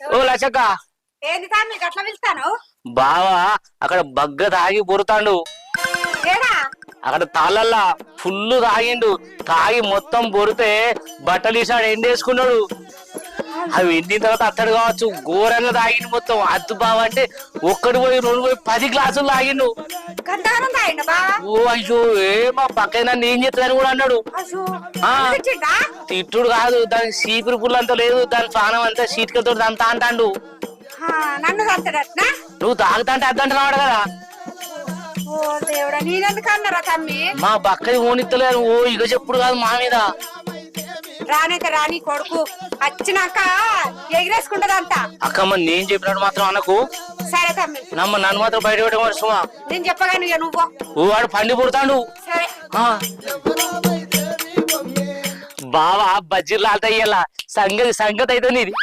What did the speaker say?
ఓ లచ్చక్క ఏంది తమ్మి గట్ల పిలుస్తాను బావా అక్కడ బగ్గ తాగి బొరుతాండు. ఏడా అక్కడ తాళ్ళల్లా ఫుల్ తాగిండు. తాగి మొత్తం బొరితే బట్టలు ఈసాడు ఎండేసుకున్నాడు. అవి ఎండిన తర్వాత అత్తడు కావచ్చు. ఘోరంగా తాగిండు మొత్తం. అద్దు బావ అంటే ఒక్కడు పోయి 2 పోయి 10 గ్లాసులు తాగిండు. గంటగానం తాగిండు బా ఓ అయ్యో మా పక్కన నన్ను ఏం చెప్తాదని కూడా అన్నాడు. తిట్టుడు కాదు, దానికి సీపురు పుల్లు అంతా లేదు, దాని ప్రాణం అంతా సీట్కతో అంతా అంటాడు. నన్ను తంతడట్నా నువ్వు తాగుతా అంటే అద్దంటున్నాడు కదా. ఓ దేవుడా నేనెందుకు అన్నారా తమ్మి మా బక్కది ఓనిత్తలేరు. ఓ ఇక చెప్పుడు కాదు మా మీద. రానైతే రాని కొడుకు వచ్చినాక ఎగిరేసుకుంటదంతా. అక్కమ్మ నేను చెప్పినట్టు మాత్రం అనకు. సరే తమ్మి నన్ను మాత్రం బయట పెట్టమని సుమా. నేను చెప్పగాను నువ్వు ఓ వాడు పండి పుడతాడు. సరే బావా బజ్జీలు లాల్తాయ్యలా సంగతి అయితే నీది.